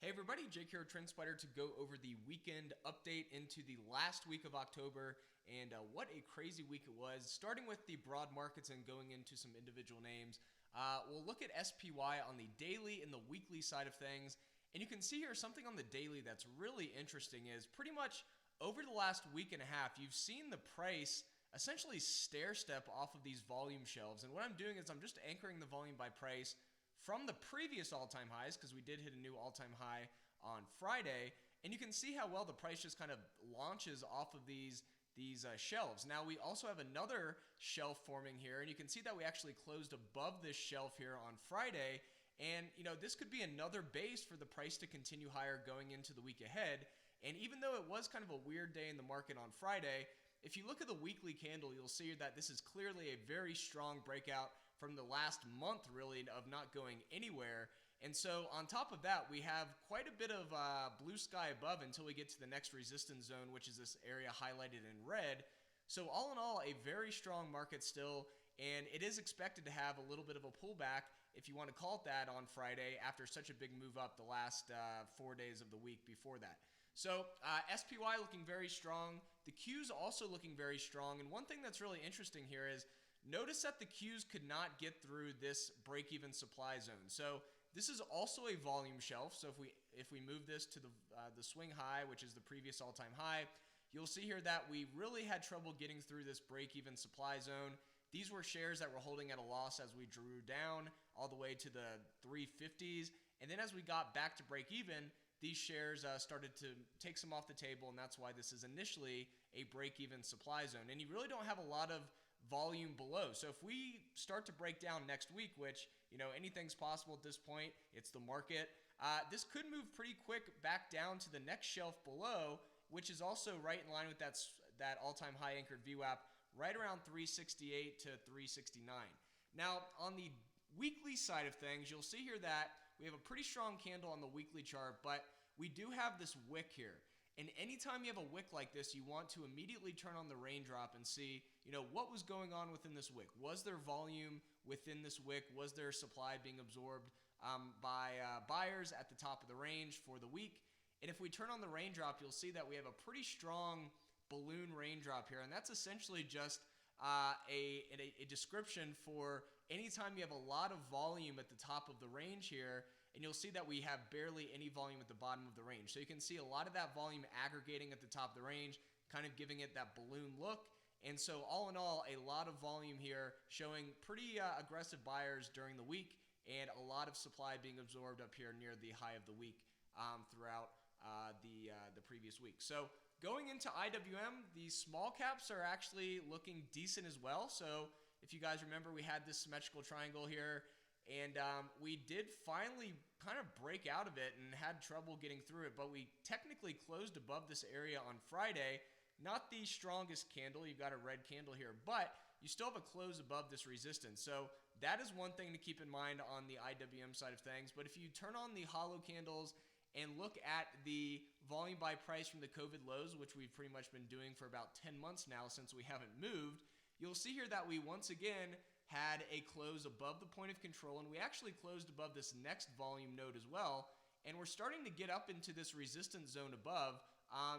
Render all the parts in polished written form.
Hey everybody, Jake here at TrendSpider to go over the weekend update into the last week of October, and what a crazy week it was. Starting with the broad markets and going into some individual names, we'll look at SPY on the daily and the weekly side of things, and you can see here something on the daily that's really interesting is pretty much over the last week and a half, you've seen the price essentially stair step off of these volume shelves, and what I'm doing is I'm just anchoring the volume by price from the previous all-time highs, because we did hit a new all-time high on Friday, and you can see how well the price just kind of launches off of these shelves. Now we also have another shelf forming here, and you can see that we actually closed above this shelf here on Friday, and this could be another base for the price to continue higher going into the week ahead. And even though it was kind of a weird day in the market on Friday, if you look at the weekly candle, you'll see that this is clearly a very strong breakout from the last month, really, of not going anywhere. And so on top of that, we have quite a bit of blue sky above until we get to the next resistance zone, which is this area highlighted in red. So all in all, a very strong market still, and it is expected to have a little bit of a pullback, if you want to call it that, on Friday after such a big move up the last 4 days of the week before that. So SPY looking very strong. The Qs also looking very strong. And one thing that's really interesting here is notice that the Qs could not get through this break-even supply zone. So this is also a volume shelf. So if we move this to the swing high, which is the previous all-time high, you'll see here that we really had trouble getting through this break-even supply zone. These were shares that were holding at a loss as we drew down all the way to the 350s. And then as we got back to break-even, these shares started to take some off the table, and that's why this is initially a break-even supply zone. And you really don't have a lot of volume below. So if we start to break down next week, which, anything's possible at this point, it's the market, this could move pretty quick back down to the next shelf below, which is also right in line with that all-time high anchored VWAP, right around 368 to 369. Now, on the weekly side of things, you'll see here that we have a pretty strong candle on the weekly chart, but we do have this wick here. And anytime you have a wick like this, you want to immediately turn on the raindrop and see, what was going on within this wick. Was there volume within this wick? Was there supply being absorbed by buyers at the top of the range for the week? And if we turn on the raindrop, you'll see that we have a pretty strong balloon raindrop here, and that's essentially just a description for anytime you have a lot of volume at the top of the range here, and you'll see that we have barely any volume at the bottom of the range. So you can see a lot of that volume aggregating at the top of the range, kind of giving it that balloon look. And so all in all, a lot of volume here showing pretty aggressive buyers during the week, and a lot of supply being absorbed up here near the high of the week throughout the previous week. So going into IWM, the small caps are actually looking decent as well. So if you guys remember, we had this symmetrical triangle here, and we did finally kind of break out of it and had trouble getting through it, but we technically closed above this area on Friday. Not the strongest candle, you've got a red candle here, but you still have a close above this resistance. So that is one thing to keep in mind on the IWM side of things. But if you turn on the hollow candles and look at the volume by price from the COVID lows, which we've pretty much been doing for about 10 months now since we haven't moved, you'll see here that we once again had a close above the point of control, and we actually closed above this next volume node as well, and we're starting to get up into this resistance zone above,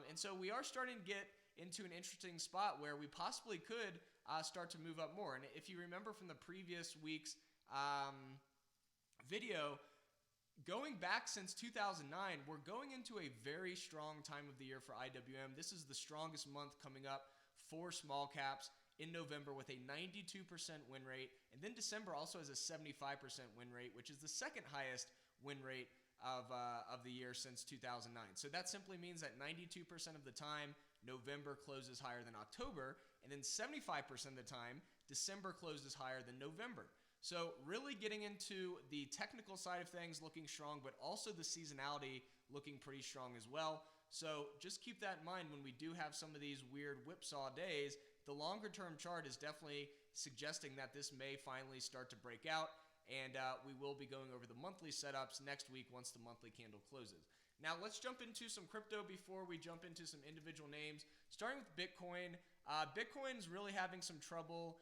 and so we are starting to get into an interesting spot where we possibly could start to move up more. And if you remember from the previous week's video, going back since 2009, we're going into a very strong time of the year for IWM. This is the strongest month coming up for small caps in November with a 92% win rate. And then December also has a 75% win rate, which is the second highest win rate of the year since 2009. So that simply means that 92% of the time, November closes higher than October, and then 75% of the time, December closes higher than November. So really getting into the technical side of things looking strong, but also the seasonality looking pretty strong as well. So just keep that in mind when we do have some of these weird whipsaw days. The longer term chart is definitely suggesting that this may finally start to break out, and we will be going over the monthly setups next week once the monthly candle closes. Now let's jump into some crypto before we jump into some individual names, starting with Bitcoin. Bitcoin's really having some trouble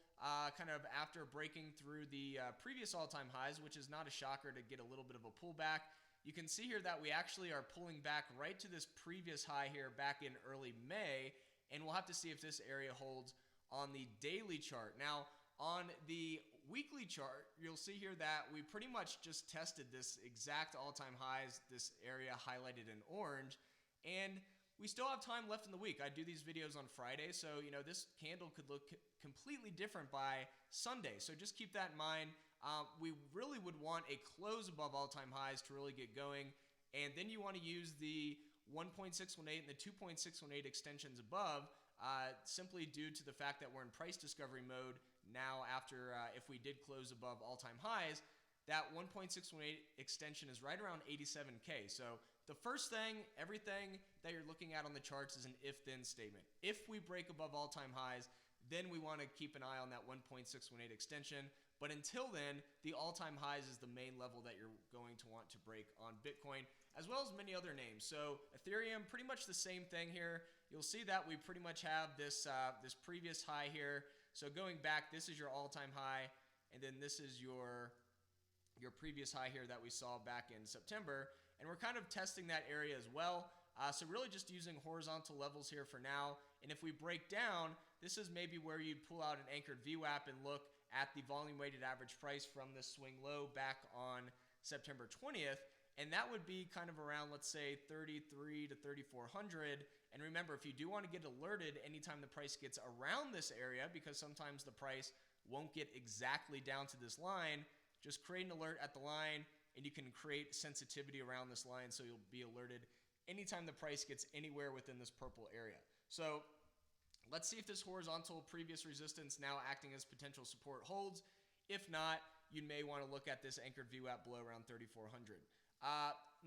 kind of after breaking through the previous all-time highs, which is not a shocker to get a little bit of a pullback. you can see here that we actually are pulling back right to this previous high here back in early May, and we'll have to see if this area holds on the daily chart. Now, on the weekly chart, you'll see here that we pretty much just tested this exact all-time highs, this area highlighted in orange, and we still have time left in the week. I do these videos on Friday, so this candle could look completely different by Sunday. So just keep that in mind. We really would want a close above all-time highs to really get going, and then you want to use the 1.618 and the 2.618 extensions above, simply due to the fact that we're in price discovery mode now after if we did close above all-time highs. That 1.618 extension is right around 87K. So the first thing, everything that you're looking at on the charts is an if-then statement. If we break above all-time highs, then we want to keep an eye on that 1.618 extension. But until then, the all-time highs is the main level that you're going to want to break on Bitcoin, as well as many other names. So Ethereum, pretty much the same thing here. You'll see that we pretty much have this previous high here. So going back, this is your all-time high, and then this is your previous high here that we saw back in September. And we're kind of testing that area as well. So really just using horizontal levels here for now. And if we break down, this is maybe where you'd pull out an anchored VWAP and look at the volume weighted average price from this swing low back on September 20th. And that would be kind of around, let's say, 33 to 3,400. And remember, if you do want to get alerted anytime the price gets around this area, because sometimes the price won't get exactly down to this line, just create an alert at the line, and you can create sensitivity around this line so you'll be alerted anytime the price gets anywhere within this purple area. So let's see if this horizontal previous resistance now acting as potential support holds. If not, you may want to look at this anchored VWAP below around 3,400.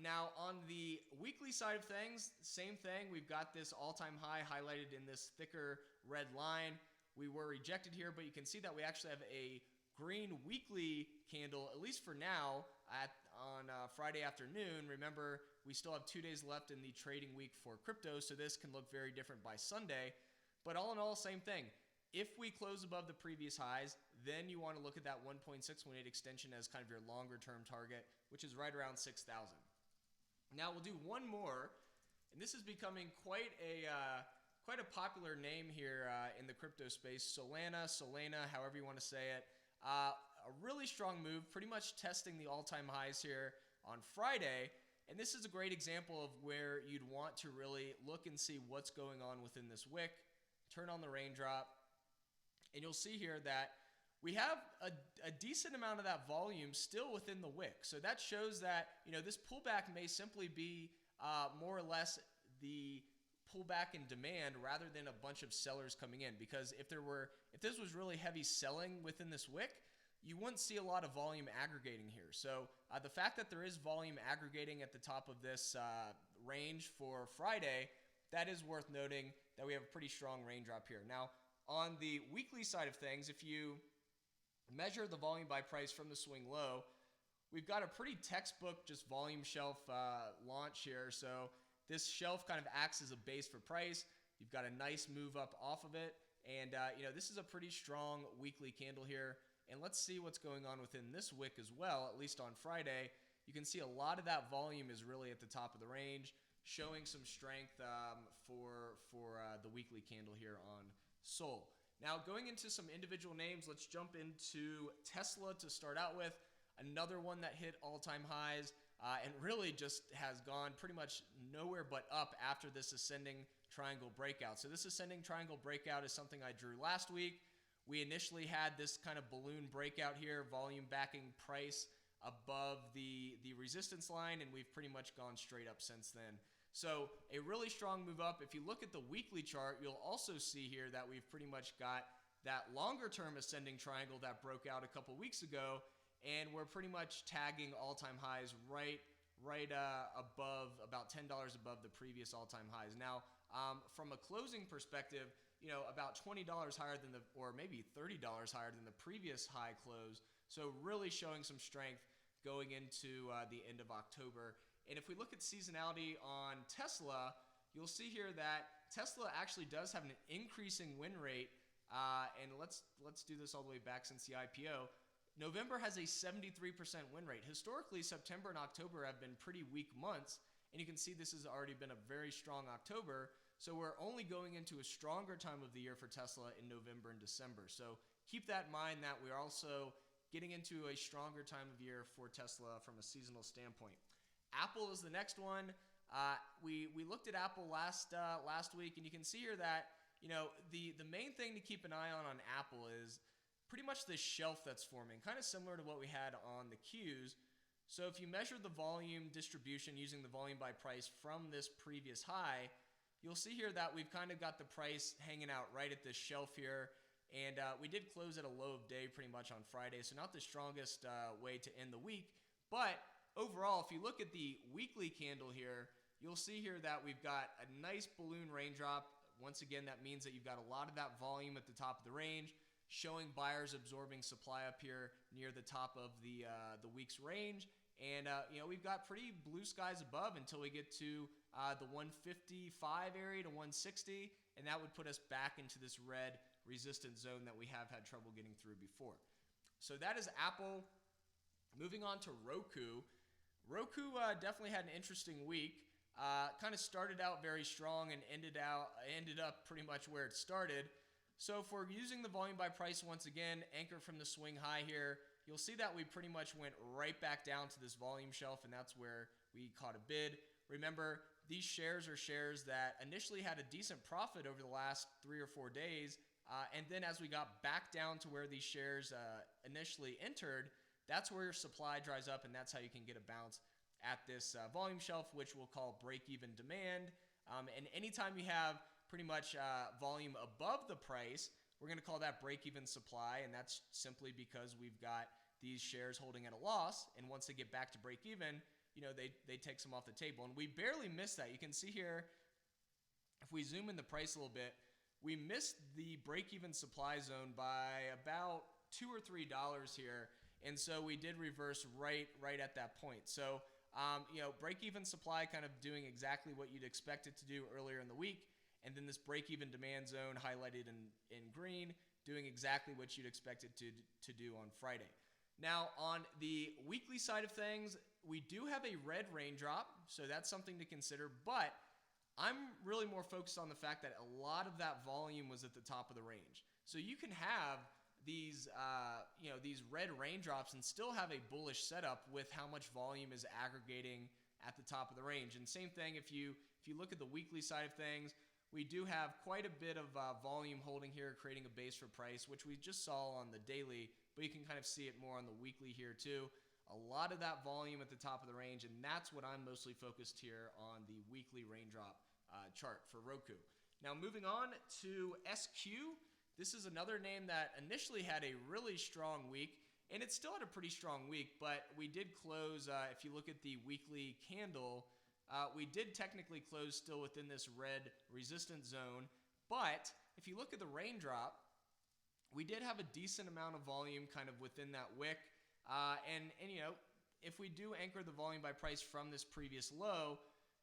Now on the weekly side of things, same thing. We've got this all-time high highlighted in this thicker red line. We were rejected here, but you can see that we actually have a green weekly candle, at least for now, on Friday afternoon. Remember, we still have 2 days left in the trading week for crypto, so this can look very different by Sunday. But all in all, same thing. If we close above the previous highs, then you want to look at that 1.618 extension as kind of your longer term target, which is right around 6,000. Now we'll do one more, and this is becoming quite a popular name here in the crypto space. Solana, however you want to say it. A really strong move, pretty much testing the all-time highs here on Friday. And this is a great example of where you'd want to really look and see what's going on within this wick. Turn on the raindrop, and you'll see here that we have a decent amount of that volume still within the wick. So that shows that, this pullback may simply be more or less the pullback in demand rather than a bunch of sellers coming in. Because if this was really heavy selling within this wick, you wouldn't see a lot of volume aggregating here. So the fact that there is volume aggregating at the top of this range for Friday, that is worth noting that we have a pretty strong raindrop here. Now, on the weekly side of things, if you measure the volume by price from the swing low, we've got a pretty textbook just volume shelf launch here. So this shelf kind of acts as a base for price. You've got a nice move up off of it. And, this is a pretty strong weekly candle here. And let's see what's going on within this wick as well, at least on Friday. You can see a lot of that volume is really at the top of the range, showing some strength for the weekly candle here on Sol. Now, going into some individual names, let's jump into Tesla to start out with. Another one that hit all-time highs and really just has gone pretty much nowhere but up after this ascending triangle breakout. So this ascending triangle breakout is something I drew last week. We initially had this kind of balloon breakout here, volume backing price above the resistance line, and we've pretty much gone straight up since then. So a really strong move up. If you look at the weekly chart, you'll also see here that we've pretty much got that longer term ascending triangle that broke out a couple weeks ago, and we're pretty much tagging all-time highs right above, about $10 above the previous all-time highs. Now, from a closing perspective, about $20 higher than or maybe $30 higher than the previous high close. So really showing some strength going into the end of October. And if we look at seasonality on Tesla, you'll see here that Tesla actually does have an increasing win rate. And let's do this all the way back since the IPO. November has a 73% win rate. Historically, September and October have been pretty weak months, and you can see this has already been a very strong October. So we're only going into a stronger time of the year for Tesla in November and December. So keep that in mind that we're also getting into a stronger time of year for Tesla from a seasonal standpoint. Apple is the next one. We looked at Apple last week, and you can see here that the main thing to keep an eye on Apple is pretty much this shelf that's forming, kind of similar to what we had on the Qs. So if you measure the volume distribution using the volume by price from this previous high, you'll see here that we've kind of got the price hanging out right at this shelf here. And we did close at a low of day pretty much on Friday, so not the strongest way to end the week. But overall, if you look at the weekly candle here, you'll see here that we've got a nice balloon raindrop. Once again, that means that you've got a lot of that volume at the top of the range, showing buyers absorbing supply up here near the top of the week's range. And, we've got pretty blue skies above until we get to the 155 area to 160, and that would put us back into this red resistance zone that we have had trouble getting through before. So that is Apple. Moving on to Roku. Roku definitely had an interesting week. Kind of started out very strong and ended up pretty much where it started. So if we're using the volume by price once again, anchored from the swing high here, you'll see that we pretty much went right back down to this volume shelf, and that's where we caught a bid. Remember, these shares are shares that initially had a decent profit over the last 3 or 4 days, and then as we got back down to where these shares initially entered, that's where your supply dries up, and that's how you can get a bounce at this volume shelf, which we'll call break-even demand. And anytime you have pretty much volume above the price, we're going to call that break-even supply, and that's simply because we've got these shares holding at a loss, and once they get back to break-even, they take some off the table, and we barely missed that. You can see here, if we zoom in the price a little bit, we missed the break-even supply zone by about $2 or $3 here, and so we did reverse right at that point. So, break-even supply kind of doing exactly what you'd expect it to do earlier in the week. And then this break-even demand zone highlighted in green, doing exactly what you'd expect it to do on Friday. Now, on the weekly side of things, we do have a red raindrop, so that's something to consider. But I'm really more focused on the fact that a lot of that volume was at the top of the range. So you can have these red raindrops and still have a bullish setup with how much volume is aggregating at the top of the range. And same thing if you look at the weekly side of things. We do have quite a bit of volume holding here, creating a base for price, which we just saw on the daily, but you can kind of see it more on the weekly here too. A lot of that volume at the top of the range, and that's what I'm mostly focused here on the weekly raindrop chart for Roku. Now moving on to SQ. This is another name that initially had a really strong week, and it still had a pretty strong week, but we did close, if you look at the weekly candle, we did technically close still within this red resistance zone, but if you look at the raindrop, we did have a decent amount of volume kind of within that wick, and if we do anchor the volume by price from this previous low,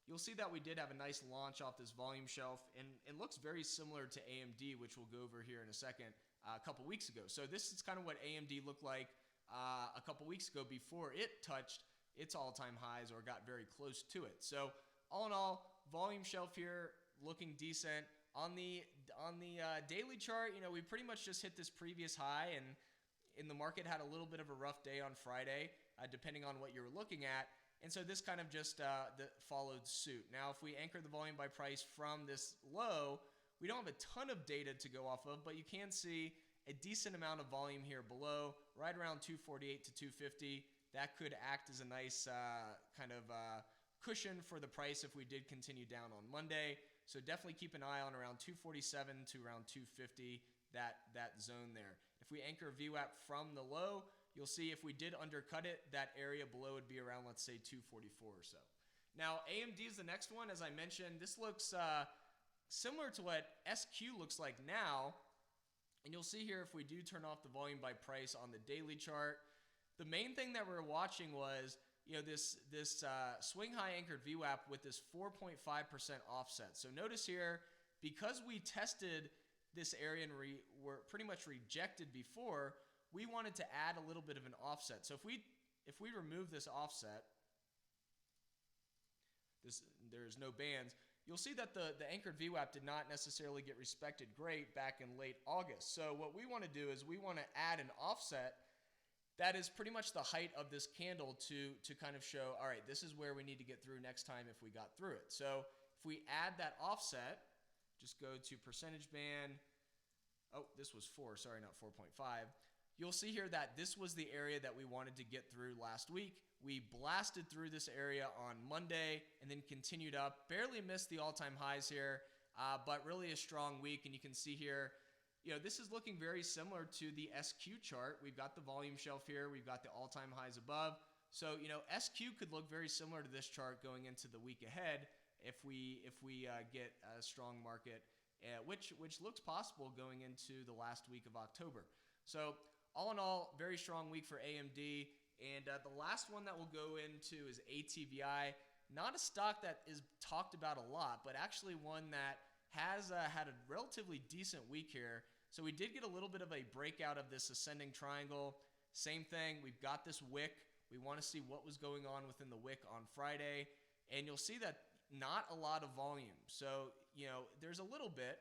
you'll see that we did have a nice launch off this volume shelf, and it looks very similar to AMD, which we'll go over here in a second, a couple weeks ago. So this is kind of what AMD looked like a couple weeks ago before it touched its all-time highs or got very close to it. So all in all, volume shelf here looking decent. On the daily chart, we pretty much just hit this previous high, and the market had a little bit of a rough day on Friday, depending on what you're looking at. And so this kind of just followed suit. Now, if we anchor the volume by price from this low, we don't have a ton of data to go off of, but you can see a decent amount of volume here below, right around 248 to 250. That could act as a nice cushion for the price if we did continue down on Monday. So definitely keep an eye on around 247 to around 250, that zone there. If we anchor VWAP from the low, you'll see if we did undercut it, that area below would be around, let's say, 244 or so. Now, AMD is the next one. As I mentioned, this looks similar to what SQ looks like now. And you'll see here if we do turn off the volume by price on the daily chart, the main thing that we're watching was this swing high anchored VWAP with this 4.5% offset. So notice here, because we tested this area and were pretty much rejected before, we wanted to add a little bit of an offset. So if we remove this offset, there's no bands, you'll see that the anchored VWAP did not necessarily get respected great back in late August. So what we want to do is we want to add an offset that is pretty much the height of this candle to kind of show, all right, this is where we need to get through next time if we got through it. So if we add that offset, just go to percentage band. Oh, this was 4, sorry, not 4.5. You'll see here that this was the area that we wanted to get through last week. We blasted through this area on Monday and then continued up. Barely missed the all-time highs here, but really a strong week. And you can see here, this is looking very similar to the SQ chart. We've got the volume shelf here. We've got the all-time highs above. So, SQ could look very similar to this chart going into the week ahead if we get a strong market, which looks possible going into the last week of October. So, all in all, very strong week for AMD. And the last one that we'll go into is ATVI. Not a stock that is talked about a lot, but actually one that has had a relatively decent week here. So we did get a little bit of a breakout of this ascending triangle. Same thing, we've got this wick. We want to see what was going on within the wick on Friday. And you'll see that not a lot of volume. So, there's a little bit,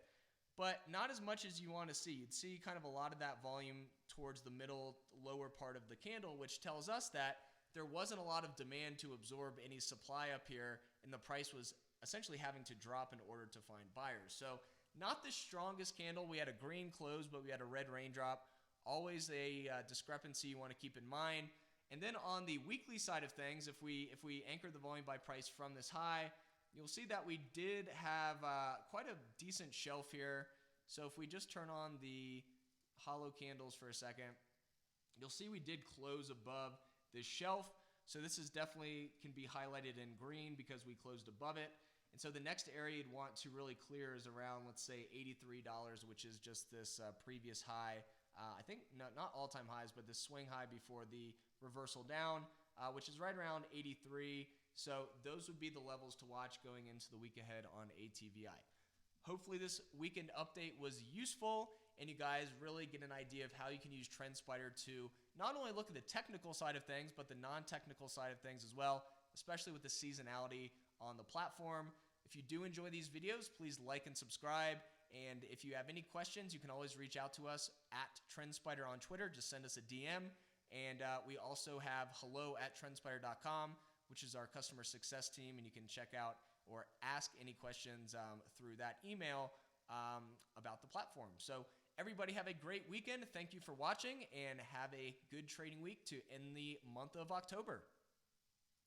but not as much as you want to see. You'd see kind of a lot of that volume towards the middle, lower part of the candle, which tells us that there wasn't a lot of demand to absorb any supply up here, and the price was essentially having to drop in order to find buyers. So not the strongest candle. We had a green close, but we had a red raindrop. Always a discrepancy you want to keep in mind. And then on the weekly side of things, if we anchor the volume by price from this high, you'll see that we did have quite a decent shelf here. So if we just turn on the hollow candles for a second, you'll see we did close above this shelf. So this is definitely can be highlighted in green because we closed above it. And so the next area you'd want to really clear is around, let's say, $83, which is just this previous high. I think not all-time highs, but this swing high before the reversal down, which is right around 83. So those would be the levels to watch going into the week ahead on ATVI. Hopefully this weekend update was useful and you guys really get an idea of how you can use TrendSpider to not only look at the technical side of things, but the non-technical side of things as well, especially with the seasonality on the platform. If you do enjoy these videos, please like and subscribe. And if you have any questions, you can always reach out to us at TrendSpider on Twitter. Just send us a DM. And we also have hello@trendspider.com, which is our customer success team. And you can check out or ask any questions through that email about the platform. So everybody have a great weekend. Thank you for watching and have a good trading week to end the month of October.